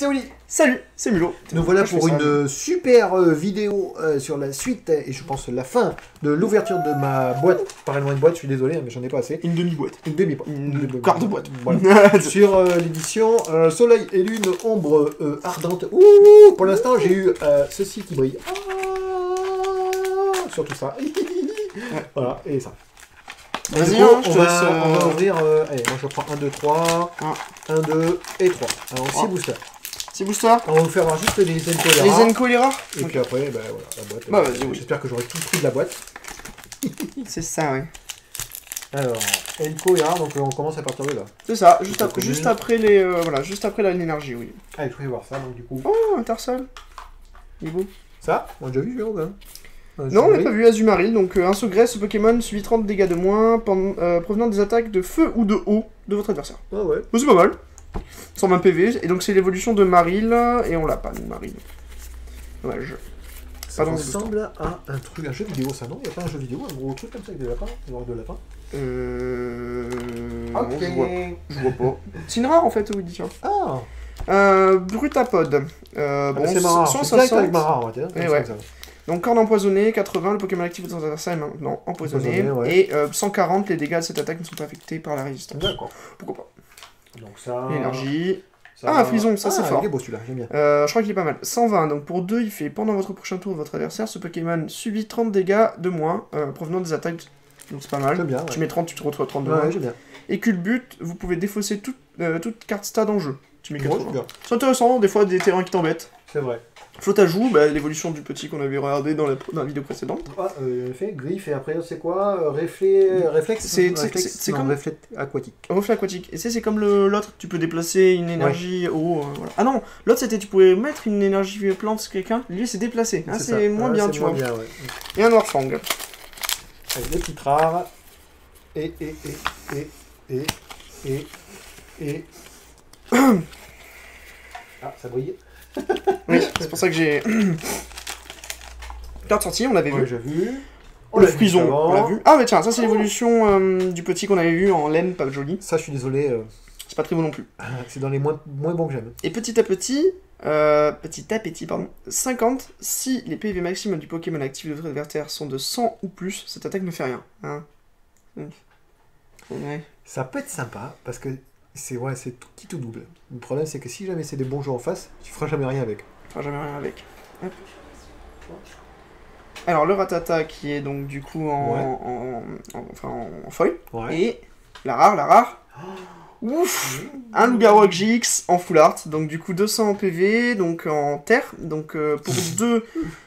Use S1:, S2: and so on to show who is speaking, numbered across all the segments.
S1: c'est Oli.
S2: Salut, c'est Mulot.
S1: Nous voilà pour une super vidéo sur la suite et je pense la fin de l'ouverture de ma boîte. Parallèlement une boîte, je suis désolé, mais j'en ai pas assez.
S2: Une demi-boîte.
S1: Une demi-boîte.
S2: Une quart de boîte.
S1: Voilà. Sur l'édition Soleil et Lune, ombre ardente. Ouh, pour l'instant, j'ai eu ceci qui brille. Sur tout ça. Voilà, et ça.
S2: Vas-y,
S1: on va ouvrir. Allez, moi je prends 1, 2, 3. 1, 2 et 3. Alors 6 boosters.
S2: 6 boosters.
S1: On va vous faire voir juste les Zenko et
S2: les Zenko et les rares.
S1: Et puis après, ben voilà, la boîte.
S2: Bah vas-y, oui.
S1: J'espère que j'aurai tout pris de la boîte.
S2: C'est ça, oui.
S1: Alors, Zenko et rares, donc on commence à partir de là.
S2: C'est ça, juste après les. Voilà, juste après l'énergie, oui.
S1: Allez, je vais voir ça, donc du coup.
S2: Oh, Intersol. Il est beau.
S1: Ça, on a déjà vu, Jérôme, hein.
S2: Non, on n'a pas vu Azumarill, donc un secret, ce Pokémon subit 30 dégâts de moins provenant des attaques de feu ou de eau de votre adversaire.
S1: Ah ouais.
S2: Bon, c'est pas mal. 120 PV, et donc c'est l'évolution de Marill, et on l'a pas, nous, Marill. Dommage.
S1: Ça ressemble à un truc, un jeu vidéo, ça, non? Il n'y a pas un jeu vidéo, un gros truc comme ça avec des lapins, des de lapins?
S2: Ok. Non, je vois pas. C'est une rare en fait, oui, tiens.
S1: Ah.
S2: Brutapod. Bon,
S1: c'est marrant,
S2: 160.
S1: avec marrant, on va dire.
S2: Ouais. Donc corne empoisonnée, 80, le Pokémon actif de votre adversaire est maintenant empoisonné.
S1: Ouais.
S2: Et 140, les dégâts de cette attaque ne sont pas affectés par la résistance.
S1: D'accord.
S2: Pourquoi pas.
S1: Donc ça...
S2: L'énergie. Frison, ça c'est fort.
S1: Il est beau celui-là, j'aime bien.
S2: Je crois qu'il est pas mal. 120, donc pour 2, il fait pendant votre prochain tour de votre adversaire, ce Pokémon subit 30 dégâts de moins provenant des attaques. Donc c'est pas mal.
S1: J'aime bien. Ouais.
S2: Tu mets 30, tu te retrouves 30 de
S1: moins.
S2: moins.
S1: J'aime bien.
S2: Et culbute, vous pouvez défausser toute carte stade en jeu. Tu mets 80.
S1: Bien.
S2: C'est intéressant, des fois des terrains qui t'embêtent.
S1: C'est vrai.
S2: Flotte à joue, l'évolution du petit qu'on avait regardé dans la vidéo précédente.
S1: Fait griffe, et après c'est quoi? Réflexe.
S2: C'est comme
S1: réflexe aquatique.
S2: Reflet aquatique. Et c'est comme l'autre, tu peux déplacer une énergie eau. Voilà. Ah non, l'autre c'était tu pouvais mettre une énergie plante sur quelqu'un, lui c'est déplacé. Ah, c'est moins bien, tu vois.
S1: Bien, ouais.
S2: Et un Orfang.
S1: Allez, des petites rares. Et. Ah, ça brille.
S2: Oui, c'est pour ça que j'ai. Carte sortie, on l'avait vu.
S1: J'ai vu.
S2: Le frison, on l'a vu. Ah, mais tiens, ça c'est l'évolution du petit qu'on avait vu en laine, pas joli.
S1: Ça, je suis désolé.
S2: C'est pas très beau non plus.
S1: C'est dans les moins bons que j'aime.
S2: Et petit à petit, 50, si les PV maximum du Pokémon actif de votre adversaire sont de 100 ou plus, cette attaque ne fait rien. Hein. Ouais.
S1: Ça peut être sympa, parce que c'est tout petit tout double. Le problème, c'est que si jamais c'est des bons jeux en face, tu feras jamais rien avec.
S2: Tu feras jamais rien avec. Hop. Alors, le Rattata qui est donc du coup en feuille. Ouais. Et la rare. Ouf. Un loup-garou GX en full art, donc du coup 200 en PV, donc en terre, donc pour 2,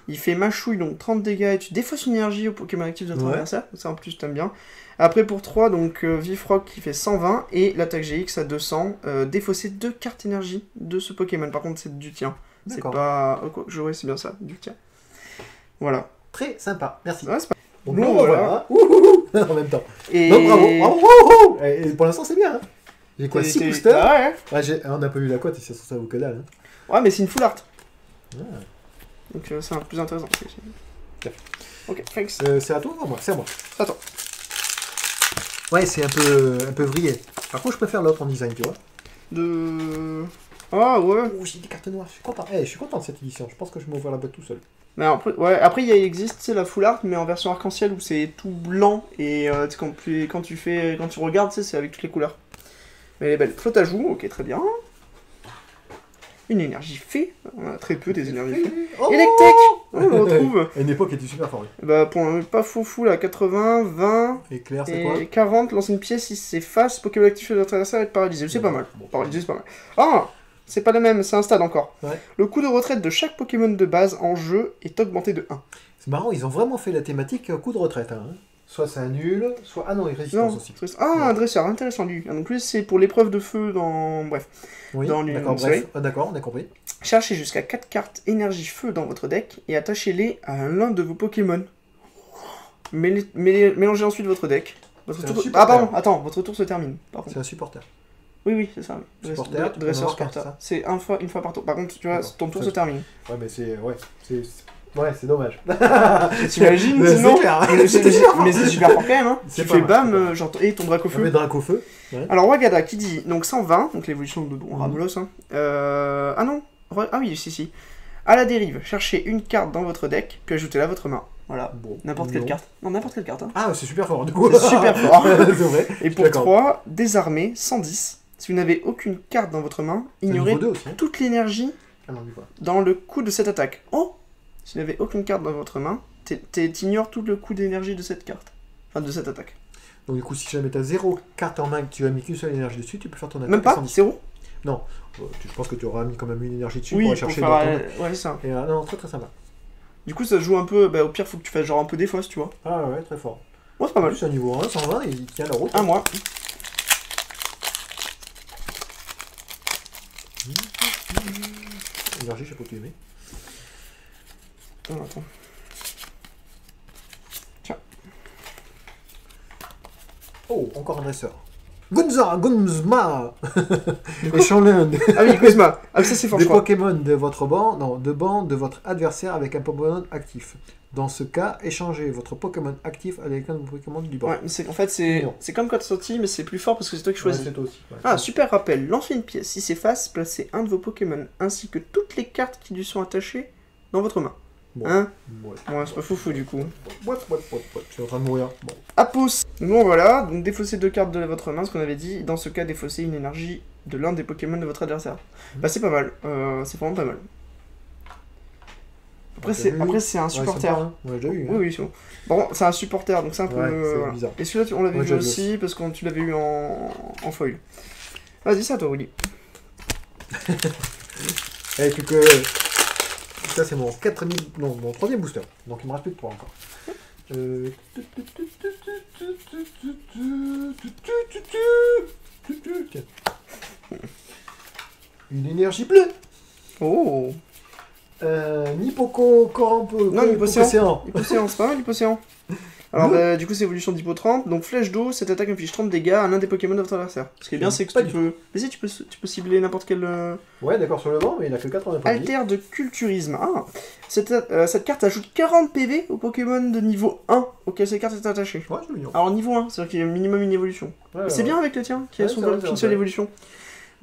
S2: il fait mâchouille, donc 30 dégâts, et tu défausses une énergie au Pokémon actif de ton adversaire, ça en plus t'aimes bien. Après pour 3, donc Vifrock qui fait 120, et l'attaque GX à 200, défausser 2 cartes énergie de ce Pokémon, par contre c'est du tien, c'est pas... quoi que j'aurais, c'est bien ça, du tien. Voilà.
S1: Très sympa, merci.
S2: Ouais, c'est pas...
S1: Donc voilà. En même temps.
S2: Et...
S1: Donc bravo. Et pour l'instant c'est bien. J'ai quoi, 6 boosters?
S2: Ah ouais.
S1: On n'a pas vu la cote, ici ça vaut que dalle. Hein.
S2: Ouais, mais c'est une full art.
S1: Ah.
S2: Donc c'est un peu plus intéressant. Ok, thanks.
S1: C'est à toi ou à moi? C'est à moi.
S2: C'est à toi.
S1: Ouais, c'est un peu vrillé. Par contre, je préfère l'autre en design, tu vois.
S2: Ah ouais.
S1: Oh, j'ai des cartes noires, je suis content. Je suis content de cette édition, je pense que je vais m'ouvrir la boîte tout seul.
S2: Mais après il existe la full art, mais en version arc-en-ciel où c'est tout blanc, et quand tu regardes, c'est avec toutes les couleurs. Mais elle est belle. Flotte à joue, ok, très bien. Une énergie fée, on a très peu des énergies fées. Electek, on le retrouve.
S1: À une époque, elle était super fort.
S2: Bah, pour pas fou là, 80, 20
S1: Éclair, c'est quoi?
S2: 40, lancer une pièce, si c'est face, Pokémon actif de notre adversaire est paralysé. C'est pas mal. Paralysé, c'est pas mal. Ah, c'est pas le même, c'est un stade encore. Ouais. Le coût de retraite de chaque Pokémon de base en jeu est augmenté de 1. C'est
S1: marrant, ils ont vraiment fait la thématique coup de retraite. Hein. Soit c'est un nul, soit... Ah non, il résistance aussi.
S2: Un dresseur, intéressant lui. Donc lui, c'est pour l'épreuve de feu dans... Bref.
S1: Oui, d'accord, on a compris.
S2: Cherchez jusqu'à 4 cartes énergie feu dans votre deck et attachez-les à l'un de vos Pokémon. Mélangez ensuite votre deck. Ah pardon, attends, votre tour se termine.
S1: C'est un supporter.
S2: Oui, c'est ça.
S1: Dresseur,
S2: supporter. C'est une fois par tour. Par contre, tu vois, ton tour se termine.
S1: Ouais, mais c'est Ouais, c'est dommage.
S2: T'imagines, sinon. Mais c'est super fort quand même, hein. Tu fais bam, genre, et ton drac au feu.
S1: Drac au feu. Ouais.
S2: Alors, Wagada qui dit donc 120, donc l'évolution de Ramoulos. Hein. Ah non. Ah oui, si. À la dérive, cherchez une carte dans votre deck, puis ajoutez-la à votre main. Voilà, bon, n'importe quelle carte. Non, n'importe quelle carte. Hein.
S1: Ah, c'est super fort, du coup.
S2: C'est super fort.
S1: C'est vrai.
S2: Et pour 3, désarmé, 110. Si vous n'avez aucune carte dans votre main, ignorez toute l'énergie dans le coup de cette attaque. Oh! Si vous n'avez aucune carte dans votre main, t'ignores tout le coup d'énergie de cette carte. Enfin, de cette attaque.
S1: Donc du coup, si jamais t'as 0 carte en main et que tu as mis qu'une seule énergie dessus, tu peux faire ton attaque.
S2: Même pas 0?
S1: Non. Je pense que tu auras mis quand même une énergie dessus
S2: pour
S1: aller chercher
S2: dans ton... Ouais, c'est ça.
S1: Et non, très sympa.
S2: Du coup, ça joue un peu... Bah, au pire, faut que tu fasses genre un peu défausse, tu vois.
S1: Ah ouais, très fort.
S2: Ouais, c'est pas mal.
S1: En plus, à niveau 1, 120, il tient la route.
S2: Un mois.
S1: Énergie, je sais pas où tu aimais.
S2: Attends. Tiens.
S1: Oh, encore un dresseur. Gunzma Échange
S2: Ah oui, Guzma. Ah, ça c'est fort,
S1: des Pokémon de votre banc, de votre adversaire avec un Pokémon actif. Dans ce cas, échangez votre Pokémon actif avec un Pokémon du banc.
S2: Ouais, mais en fait, c'est comme quand tu sorti, mais c'est plus fort parce que c'est toi qui choisis.
S1: Ouais, c'est toi aussi. Ouais.
S2: Ah, super rappel. Lancez une pièce. Si c'est face, placez un de vos Pokémon ainsi que toutes les cartes qui lui sont attachées dans votre main.
S1: Bon.
S2: Hein?
S1: Ouais,
S2: c'est pas foufou du coup.
S1: Je suis en train de mourir. Bon.
S2: À pouce. Donc voilà, donc défaussez 2 cartes de votre main, ce qu'on avait dit. Dans ce cas, défaussez une énergie de l'un des Pokémon de votre adversaire. Bah c'est pas mal, c'est vraiment pas mal. Après c'est un supporter.
S1: Ouais, j'ai vu.
S2: Oui, c'est bon. Bon, c'est un supporter, donc c'est un peu
S1: voilà. Bizarre.
S2: Et celui-là, on l'avait vu aussi parce que tu l'avais eu en foil. Vas-y, c'est à toi, Willy.
S1: Et plus que... Ça, c'est mon 3e booster. Donc, il me reste plus que 3 encore. Une énergie bleue.
S2: Oh.
S1: Nipoko, Corampo,
S2: non, Nipocéan. Nipocéan, c'est pas mal, Nipocéan. Alors, du coup, c'est évolution d'Hippo 30. Donc, flèche d'eau, cette attaque inflige 30 dégâts à l'un des Pokémon de votre adversaire. Ce qui est bien, c'est que tu peux. Mais si, tu peux cibler n'importe quel.
S1: Ouais, d'accord, sur le banc, mais il a que 80 points.
S2: Alter de culturisme. Ah, cette carte ajoute 40 PV aux Pokémon de niveau 1 auquel cette carte est attachée.
S1: Ouais, c'est mignon.
S2: Alors, niveau 1, c'est-à-dire qu'il y a minimum une évolution. Ouais, c'est bien avec le tien, qui a une seule évolution.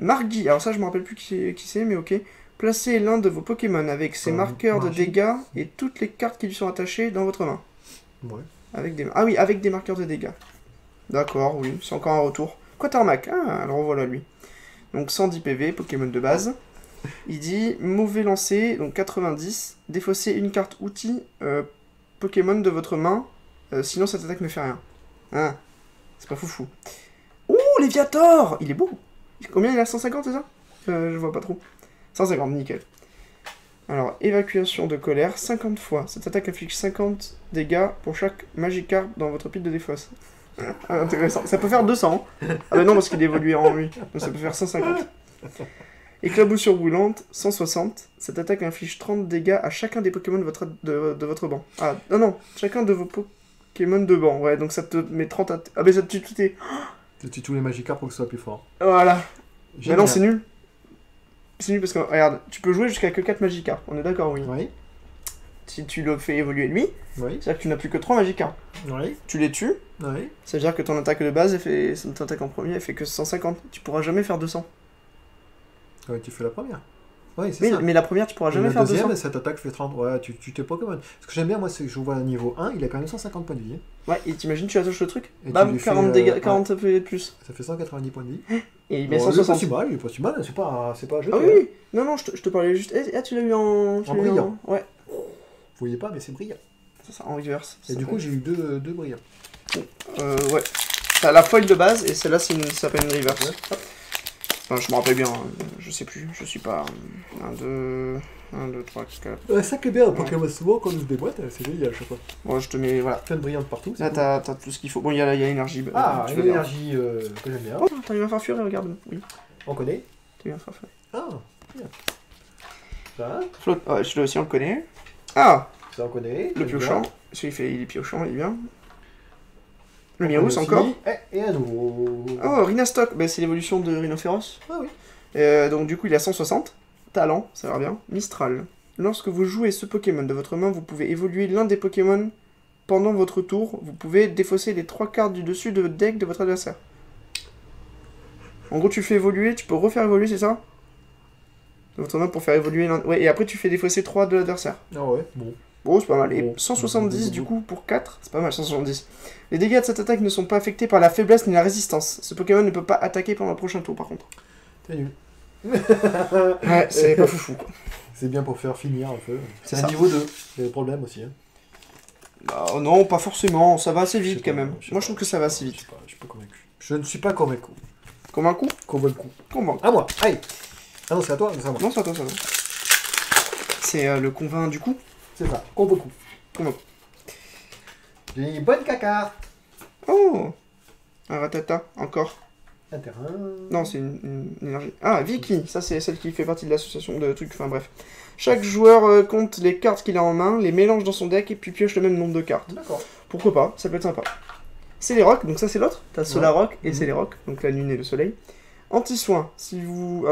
S2: Margui, alors ça, je me rappelle plus qui c'est, mais ok. Placez l'un de vos Pokémon avec ses marqueurs de dégâts et toutes les cartes qui lui sont attachées dans votre main.
S1: Ouais.
S2: Ah oui, avec des marqueurs de dégâts. D'accord, oui, c'est encore un retour. Quatermac, alors voilà lui. Donc 110 PV, Pokémon de base. Il dit mauvais lancer, donc 90. Défaussez une carte outil Pokémon de votre main, sinon cette attaque ne fait rien. Ah, c'est pas foufou. Ouh, Léviator! Il est beau! Combien il a 150, c'est ça? Je vois pas trop. 150, nickel. Alors, évacuation de colère, 50 fois. Cette attaque inflige 50 dégâts pour chaque Magikarp dans votre pile de défausse. Intéressant. Ça peut faire 200. Ah bah non, parce qu'il évolue en lui. Donc ça peut faire 150. Éclaboussure brûlante, 160. Cette attaque inflige 30 dégâts à chacun des Pokémon de votre banc. Ah, non, chacun de vos Pokémon de banc. Ouais, donc ça te met 30 à... Ah bah ça te tue tout est...
S1: Ça tue tous les Magikarp pour que ce soit plus fort.
S2: Voilà. Mais non, c'est nul. C'est nul parce que, regarde, tu peux jouer jusqu'à que 4 Magikarp, on est d'accord, oui.
S1: Oui.
S2: Si tu le fais évoluer lui, c'est-à-dire que tu n'as plus que 3 Magikarp.
S1: Oui.
S2: Tu les tues, ça veut dire que ton attaque de base, ton attaque en premier, elle fait que 150. Tu pourras jamais faire 200.
S1: Ouais, tu fais la première. Ouais, c'est ça.
S2: Mais la première, tu pourras jamais faire 200.
S1: La deuxième, cette attaque fait 30. Ouais, tu tes Pokémon. Ce que j'aime bien, moi, c'est que je vois à niveau 1, il a quand même 150 points de vie.
S2: Ouais, et t'imagines, tu attaches le truc, bam, 40 dégâts, 40 PV de plus.
S1: Ça fait 190 points de vie.
S2: Et il met 160.
S1: Il est pas si mal, c'est pas à jeter.
S2: Ah oui, non, je te parlais juste. Ah, tu l'as eu en
S1: brillant.
S2: Ouais.
S1: Vous voyez pas, mais c'est brillant.
S2: C'est ça, en reverse.
S1: Et du coup, j'ai eu deux brillants.
S2: Ouais. T'as la foil de base, et celle-là, ça s'appelle une reverse. Ouais. Enfin, je me rappelle bien, je sais plus, je suis pas... 1, 2, 3, 4...
S1: Ouais, ça qui est bien, Pokémon souvent, quand on ouvre des boîtes, c'est génial à chaque fois.
S2: Bon, je te mets, voilà.
S1: Plein de brillantes partout.
S2: Là, t'as tout ce qu'il faut. Bon, il y a l'énergie.
S1: Ah, une énergie que j'aime bien.
S2: Oh, t'as eu un farfuré, regarde. Oui.
S1: On connaît.
S2: T'as eu un farfuré.
S1: Ah, bien. Ça
S2: Flotte, ouais, celui-là aussi, on le connaît. Ah,
S1: ça, on connaît.
S2: Le piochant. Celui-là, il est piochant, il est bien. Le Mirous encore.
S1: Et un nouveau.
S2: Oh, Rhinastock, bah, c'est l'évolution de Rhinophéros.
S1: Ah oui.
S2: Donc du coup, il a 160. Talent, ça va bien. Mistral. Lorsque vous jouez ce Pokémon de votre main, vous pouvez évoluer l'un des Pokémon pendant votre tour. Vous pouvez défausser les 3 cartes du dessus de votre deck de votre adversaire. En gros, tu fais évoluer, tu peux refaire évoluer, c'est ça? De votre main pour faire évoluer l'un... Ouais, et après tu fais défausser 3 de l'adversaire.
S1: Ah ouais, bon.
S2: Bon, c'est pas mal. Et
S1: Bon.
S2: 170 du coup pour 4, c'est pas mal, 170. Les dégâts de cette attaque ne sont pas affectés par la faiblesse ni la résistance. Ce Pokémon ne peut pas attaquer pendant le prochain tour par contre.
S1: T'es nul.
S2: Ouais, c'est pas foufou quoi.
S1: C'est bien pour faire finir un peu.
S2: C'est
S1: C'est
S2: ça.
S1: un niveau 2. C'est le problème aussi. Hein.
S2: Bah, non, pas forcément, ça va assez
S1: Je
S2: vite
S1: sais
S2: quand
S1: pas,
S2: même.
S1: je sais
S2: Moi
S1: pas.
S2: je trouve que ça va assez
S1: Je
S2: vite.
S1: sais pas, je suis pas convaincu. Je ne suis pas convaincu.
S2: Comme un coup?
S1: Convaincu.
S2: Convaincu.
S1: À moi, allez. Ah non, c'est à toi, c'est à moi.
S2: Non, c'est à toi, c'est à toi. C'est le convainc du coup.
S1: C'est ça, convaincu.
S2: Convaincu.
S1: J'ai une bonne caca.
S2: Oh, un ratata, encore.
S1: Un terrain.
S2: Non, c'est une énergie. Ah, Vicky, ça c'est celle qui fait partie de l'association de trucs, enfin bref. Chaque joueur compte les cartes qu'il a en main, les mélange dans son deck et puis pioche le même nombre de cartes.
S1: D'accord.
S2: Pourquoi pas, ça peut être sympa. C'est les rocs, donc ça c'est l'autre. T'as Solarrock et
S1: Mhm.
S2: c'est les rocs, donc la lune et le soleil. Anti-soin, si vous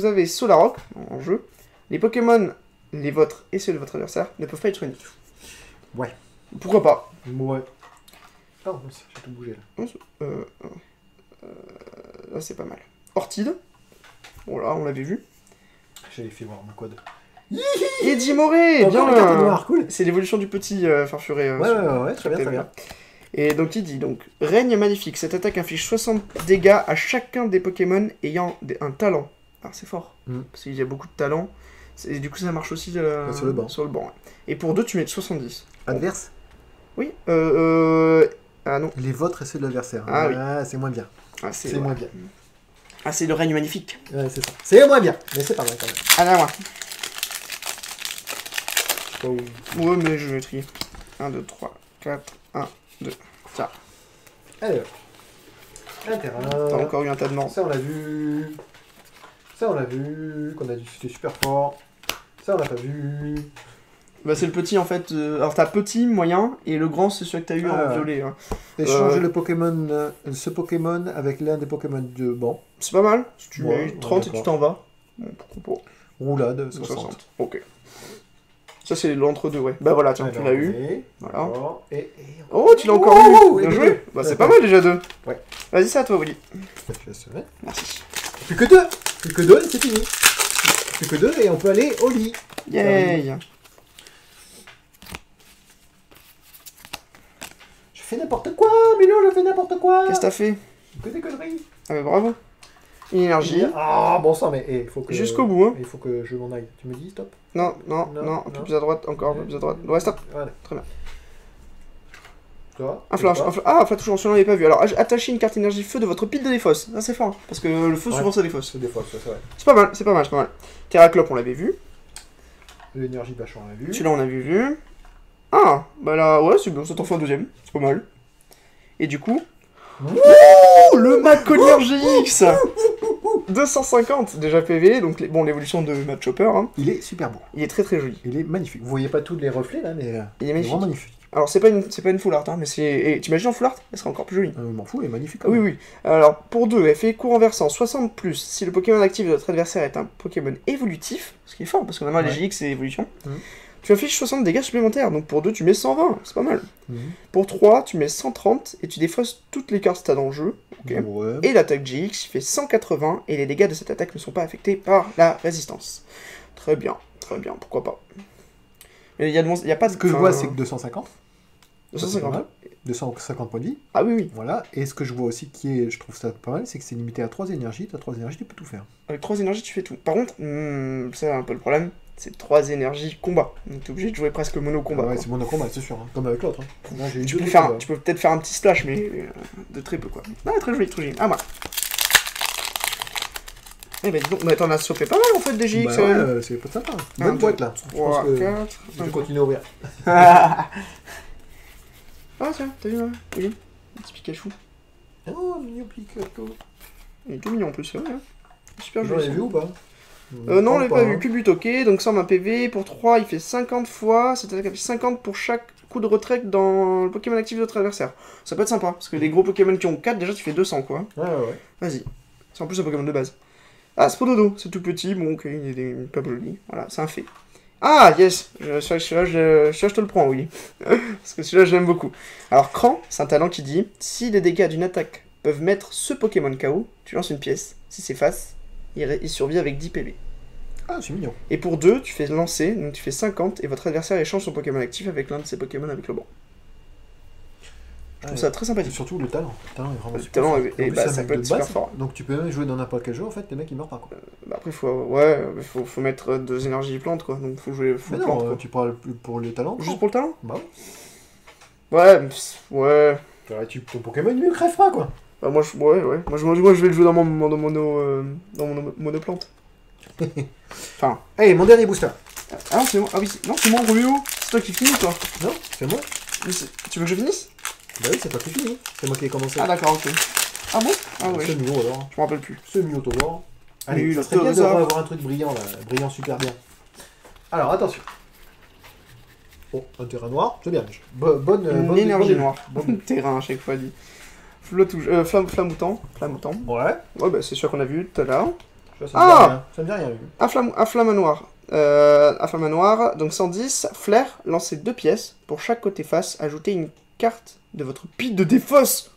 S2: avez Solarrock en jeu, les Pokémon, les vôtres et ceux de votre adversaire, ne peuvent pas être soignés.
S1: Ouais.
S2: Pourquoi pas?
S1: Ouais. Oh, j'ai tout bougé là.
S2: Là c'est pas mal. Ortide, bon là on l'avait vu.
S1: J'avais fait voir mon code.
S2: Edimoré,
S1: Encore une carte noire, cool.
S2: C'est l'évolution du petit farfuré.
S1: Ouais, très bien, très bien.
S2: Et donc il dit donc règne maléfique. Cette attaque inflige 60 dégâts à chacun des Pokémon ayant un talent. Alors c'est fort parce qu'il y a beaucoup de talents. Et du coup ça marche aussi
S1: sur le banc.
S2: Ouais. Et pour 2 tu mets 70.
S1: Adverse.
S2: Oui. Ah non.
S1: Les vôtres et ceux de l'adversaire.
S2: Ah oui.
S1: C'est moins bien.
S2: Ah,
S1: C'est moins bien.
S2: Ah c'est le règne magnifique.
S1: Ouais, c'est ça. C'est moins bien, mais c'est pas mal quand même.
S2: Ah là moi.
S1: Oh.
S2: Ouais mais je vais trier. 1, 2, 3, 4, 1, 2. Ça.
S1: Alors. Un terrain.
S2: T'as encore eu un tas de morts.
S1: Ça on l'a vu. Ça on l'a vu. Qu'on a dit que c'était super fort. Ça on l'a pas vu.
S2: Bah c'est le petit en fait. Alors t'as petit, moyen, et le grand c'est celui que t'as eu en
S1: ouais.
S2: violet. Hein.
S1: Échanger le Pokémon, ce Pokémon avec l'un des Pokémon de banc.
S2: C'est pas mal. Si tu
S1: Ouais,
S2: mets 30 et tu t'en vas. Bon, pourquoi pas.
S1: Roulade 60.
S2: Ok. Ça c'est l'entre-deux, ouais. Bah voilà, tiens, tu l'as eu.
S1: Et...
S2: Voilà.
S1: Et...
S2: Oh, tu l'as encore eu. Bien joué. Bah c'est pas mal déjà 2.
S1: Ouais.
S2: Vas-y, c'est à toi, Willy.
S1: Merci. Plus que 2. Plus que 2 et c'est fini. Plus que 2 et on peut aller au lit.
S2: Yay.
S1: Je fais n'importe quoi, Milo, je fais n'importe quoi.
S2: Qu'est-ce que t'as fait?
S1: Que des conneries.
S2: Ah bah bravo. Une énergie.
S1: Ah bon sang, mais il faut que...
S2: Jusqu'au bout, hein.
S1: Il faut que je m'en aille. Tu me dis stop?
S2: Non, un peu plus à droite, encore un peu plus à droite. Ouais, stop.
S1: Voilà.
S2: Très bien.
S1: Toi,
S2: Un flash, ah, un flash toujours, celui-là on l'avait pas vu. Alors, attachez une carte énergie feu de votre pile de défausse. Ça c'est fort, hein, parce que le feu souvent ça défausse.
S1: C'est des fois, c'est vrai.
S2: C'est pas mal, c'est pas mal, c'est pas mal. Terraclope on l'avait vu.
S1: L'énergie vachon, on l'a vu.
S2: Celui-là on avait vu. Ah, bah là, ouais, c'est bon, ça t'en fait un deuxième. C'est pas mal. Et du coup... Ouh, le Maconergie X 250 déjà PV, donc bon, l'évolution de Mad Chopper. Hein.
S1: Il est super beau.
S2: Il est très très joli.
S1: Il est magnifique. Vous voyez pas tous les reflets là, mais
S2: il est magnifique.
S1: vraiment magnifique.
S2: Alors c'est pas une full art, hein, mais c'est... Et t'imagines en full art, elle serait encore plus jolie.
S1: Je m'en fous, il est magnifique.
S2: Oui, oui. Alors pour 2, elle fait cours renversant 60+. Si le Pokémon actif de votre adversaire est un Pokémon évolutif, ce qui est fort, parce que normalement les GX c'est évolution, tu affiches 60 dégâts supplémentaires. Donc pour 2, tu mets 120, c'est pas mal. Pour 3, tu mets 130 et tu défausses toutes les cartes que t'as dans le jeu. Okay.
S1: Ouais.
S2: Et l'attaque GX fait 180 et les dégâts de cette attaque ne sont pas affectés par la résistance. Très bien, pourquoi pas. Mais il y a pas de...
S1: Ce que je vois, c'est que 250.
S2: 250.
S1: 250 points de vie.
S2: Ah oui, oui.
S1: Voilà. Et ce que je vois aussi qui est, je trouve ça pas mal, c'est que c'est limité à 3 énergies. T'as 3 énergies, tu peux tout faire.
S2: Avec 3 énergies, tu fais tout. Par contre, c'est un peu le problème. C'est 3 énergies combat. Donc t'es obligé de jouer presque mono combat.
S1: Ouais, c'est mono combat, c'est sûr. Hein. Comme avec l'autre. Hein. Là,
S2: tu peux peut-être faire un petit splash, mais de très peu quoi. Ah, très joli, très joli. Ah, moi. Eh ben dis donc, t'en as chopé pas mal en fait des GX.
S1: Bah ouais, c'est pas sympa. Bonne boîte là.
S2: 3, 4.
S1: Je vais continuer à ouvrir.
S2: Ah tiens, t'as vu, oui. Un petit Pikachu.
S1: Oh, mignon Pikachu.
S2: Il est tout mignon en plus, c'est vrai. Hein. Super
S1: J'en ai
S2: joli.
S1: vu ou pas?
S2: Non, on l'a pas vu. Culbut, ok. Donc 120 PV. Pour 3, il fait 50 fois. C'est-à-dire qu'il fait 50 pour chaque coup de retrait dans le Pokémon actif de votre adversaire. Ça peut être sympa. Parce que les gros Pokémon qui ont 4, déjà tu fais 200 quoi.
S1: Ouais.
S2: Vas-y. C'est en plus un Pokémon de base. Ah, Spododo, c'est tout petit. Bon, ok, il est pas joli. Voilà, c'est un fait. Ah, yes. Celui-là, je te le prends, oui. Parce que celui-là, je l'aime beaucoup. Alors, Cran, c'est un talent qui dit, si les dégâts d'une attaque peuvent mettre ce Pokémon KO, tu lances une pièce. Si c'est face, il survit avec 10 PV.
S1: Ah, c'est mignon.
S2: Et pour 2, tu fais lancer, donc tu fais 50, et votre adversaire échange son Pokémon actif avec l'un de ses Pokémon avec le banc. Je trouve ça très sympathique.
S1: Surtout le talent. Le talent est vraiment
S2: le talent, et bah, ça peut être super fort.
S1: Donc tu peux même jouer dans n'importe quel jeu, en fait, les mecs ils meurent pas, quoi.
S2: Bah après, faut mettre 2 énergies plantes, quoi. Donc faut jouer full
S1: mais
S2: plante,
S1: non,
S2: quoi.
S1: tu parles pour les talents.
S2: Juste pour le talent?
S1: Bah
S2: ouais. Ouais.
S1: Ton Pokémon il ne crève pas, quoi.
S2: Bah moi, ouais. Moi, je vais le jouer dans mon monoplante. Enfin.
S1: Hey, mon dernier booster.
S2: Ah non, c'est moi. Ah oui, non, c'est moi, Romeo. C'est toi qui finis, toi.
S1: Non, c'est moi.
S2: Tu veux que je finisse?
S1: Bah oui, c'est toi qui finis. C'est moi qui ai commencé.
S2: Ah d'accord, ok. Ah bon? Ah ouais.
S1: C'est mieux alors.
S2: Je me rappelle plus.
S1: C'est mieux, Taureau. Allez,
S2: Oui,
S1: ça serait bien d'avoir un truc brillant là. Brillant super bien. Alors, attention. Bon, un terrain noir, c'est bien. Bonne
S2: énergie noire. Bon terrain à chaque fois dit. Flamoutant.
S1: Ouais.
S2: Ouais, bah c'est sûr qu'on a vu tout à l'heure.
S1: Ça me dit rien.
S2: Afflamanoir. Afflamanoir, donc 110. Flair, lancez 2 pièces. Pour chaque côté face, ajoutez une carte de votre pile de défausse.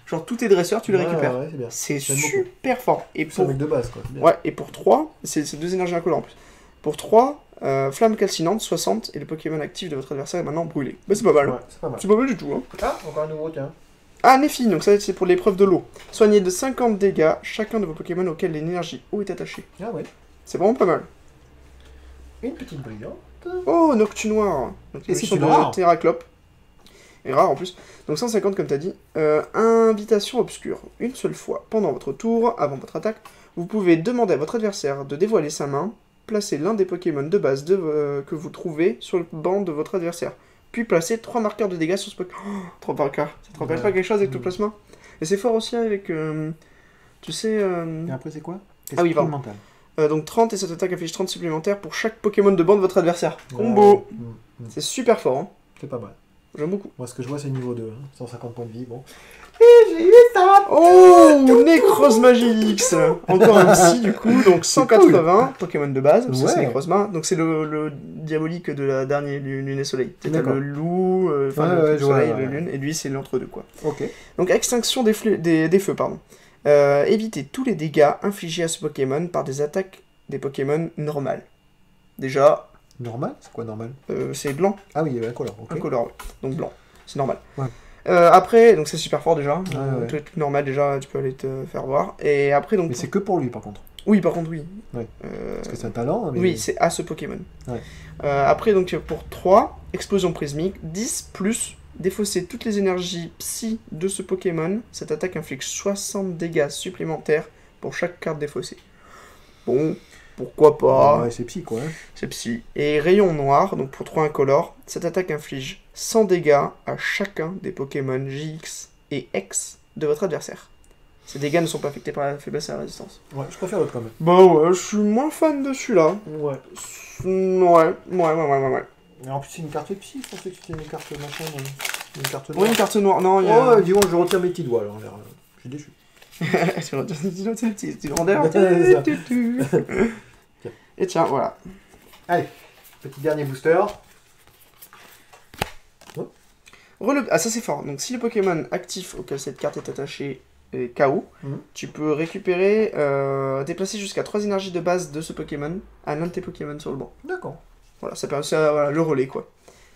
S2: Genre tous tes dresseurs, tu les récupères.
S1: Ouais,
S2: c'est super fort. Et
S1: pour... de base, quoi.
S2: Ouais, et pour 3, c'est 2 énergies incolores en plus. Pour 3, flamme calcinante, 60, et le Pokémon actif de votre adversaire est maintenant brûlé. Bah c'est pas mal.
S1: Ouais, c'est pas mal.
S2: C'est pas mal du tout. Hein.
S1: Ah, encore un nouveau, tiens.
S2: Ah, Nephi, donc ça c'est pour l'épreuve de l'eau. Soignez de 50 dégâts chacun de vos Pokémon auxquels l'énergie eau est attachée.
S1: Ah ouais.
S2: C'est vraiment pas mal.
S1: Une petite brillante.
S2: Oh, Noctunoir. Donc
S1: et
S2: ici sont de Terraclope. Et rare en plus. Donc 150 comme t'as dit. Invitation obscure. Une seule fois pendant votre tour, avant votre attaque, vous pouvez demander à votre adversaire de dévoiler sa main, placer l'un des Pokémon de base que vous trouvez sur le banc de votre adversaire. Puis placer 3 marqueurs de dégâts sur ce Pokémon. Oh, 3 marqueurs. Ça te rappelle pas quelque chose avec le plasma? Et c'est fort aussi avec... tu sais...
S1: Et après c'est quoi?
S2: Ah oui, pardon. Donc 30 et cette attaque affiche 30 supplémentaires pour chaque Pokémon de banc de votre adversaire. Combo. C'est super fort. Hein.
S1: C'est pas mal.
S2: J'aime beaucoup.
S1: Moi ce que je vois c'est niveau 2, hein. 150 points de vie, bon.
S2: Et j'ai eu ça. Oh, Necrozma-GX. Encore un psy du coup, donc 180 cool. Pokémon de base, ouais. C'est Necrozma. Donc c'est le diabolique de la dernière Lune et Soleil. C'est le loup, le soleil, le lune, et lui c'est l'entre-deux quoi.
S1: Ok.
S2: Donc extinction des feux, pardon. Évitez tous les dégâts infligés à ce Pokémon par des attaques des Pokémon normales. Déjà...
S1: Normal? C'est quoi normal?
S2: C'est blanc.
S1: Ah oui, incolore. Okay.
S2: Incolore, oui. Donc blanc. C'est normal.
S1: Ouais.
S2: Après, donc c'est super fort déjà.
S1: Ouais.
S2: Tout normal déjà, tu peux aller te faire voir. Et après donc...
S1: Mais c'est que pour lui par contre.
S2: Oui, par contre, oui.
S1: Ouais. Parce que c'est un talent. Mais...
S2: Oui, c'est à ce Pokémon.
S1: Ouais.
S2: Après donc pour 3, explosion prismique, 10 plus... Défausser toutes les énergies psy de ce Pokémon. Cette attaque inflige 60 dégâts supplémentaires pour chaque carte défaussée. Bon, pourquoi pas.
S1: Ouais, c'est psy quoi. Hein.
S2: C'est psy. Et rayon noir, donc pour 3 incolores, cette attaque inflige 100 dégâts à chacun des Pokémon JX et X de votre adversaire. Ces dégâts ne sont pas affectés par la faiblesse et la résistance.
S1: Ouais, je préfère l'autre quand même.
S2: Bah ouais, je suis moins fan de celui-là.
S1: Ouais.
S2: Ouais.
S1: Mais en plus, c'est une carte psy, je pensais que c'était une carte machin. Une carte noire.
S2: Ouais, une carte noire. Non, il y a...
S1: Oh, dis donc, je retire mes petits doigts alors. Je suis déçu.
S2: Tu retires tes petits doigts, c'est petit rondeur. Et tiens, voilà.
S1: Allez, petit dernier booster.
S2: Oh. Ah, ça c'est fort. Donc, si le Pokémon actif auquel cette carte est attachée est KO, tu peux récupérer, déplacer jusqu'à 3 énergies de base de ce Pokémon à l'un de tes Pokémon sur le banc.
S1: D'accord.
S2: Voilà, ça permet voilà, le relais quoi.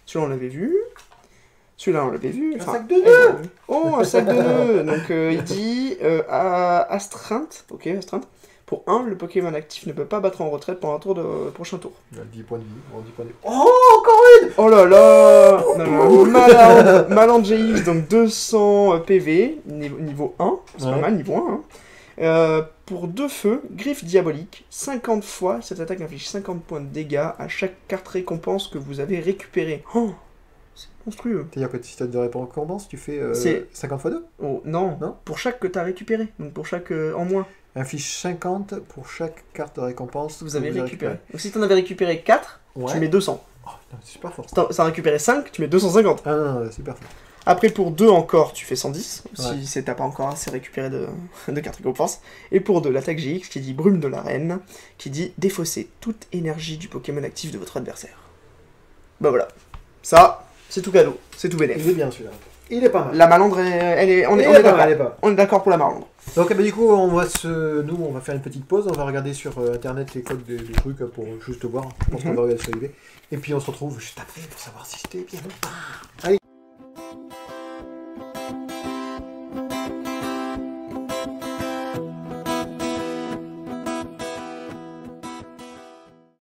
S2: Celui-là on l'avait vu. Celui-là on l'avait vu.
S1: Un sac de nœuds.
S2: Oh, un sac de nœuds. Donc il dit astreinte. Ok, astreinte. Pour 1, le Pokémon actif ne peut pas battre en retraite pendant un tour de prochain tour.
S1: 10 points de vie. 10 points de vie. Oh, encore une.
S2: Oh là là. Maland GX, donc 200 PV, niveau 1. C'est pas mal, niveau 1. Hein. Pour 2 feux, griffe diabolique, 50 fois, cette attaque inflige 50 points de dégâts à chaque carte récompense que vous avez récupérée. Oh, c'est monstrueux.
S1: C'est-à-dire que si tu as de récompense, tu fais 50 x 2
S2: Oh, non, pour chaque que tu as récupéré, donc pour chaque en moins.
S1: Inflige 50 pour chaque carte de récompense
S2: que vous avez récupéré. Donc si tu en avais récupéré 4, tu mets 200.
S1: Oh, c'est super fort.
S2: Si tu en as récupéré 5, tu mets 250.
S1: Ah non, super fort.
S2: Après, pour 2 encore, tu fais 110,
S1: Ouais.
S2: si t'as pas encore assez récupéré de cartes récompenses. Et pour 2, l'attaque GX qui dit Brume de l'arène, qui dit défausser toute énergie du Pokémon actif de votre adversaire. Bah voilà. Ça, c'est tout cadeau, c'est tout bénéf.
S1: Il est bien celui-là. Il est pas mal.
S2: La Malandre, on est d'accord. On est d'accord pour la Malandre.
S1: Donc du coup, on va faire une petite pause, on va regarder sur internet les codes des trucs pour juste voir. Je pense qu'on va regarder sur eBay. Et puis on se retrouve juste après pour savoir si c'était bien ou pas. Allez.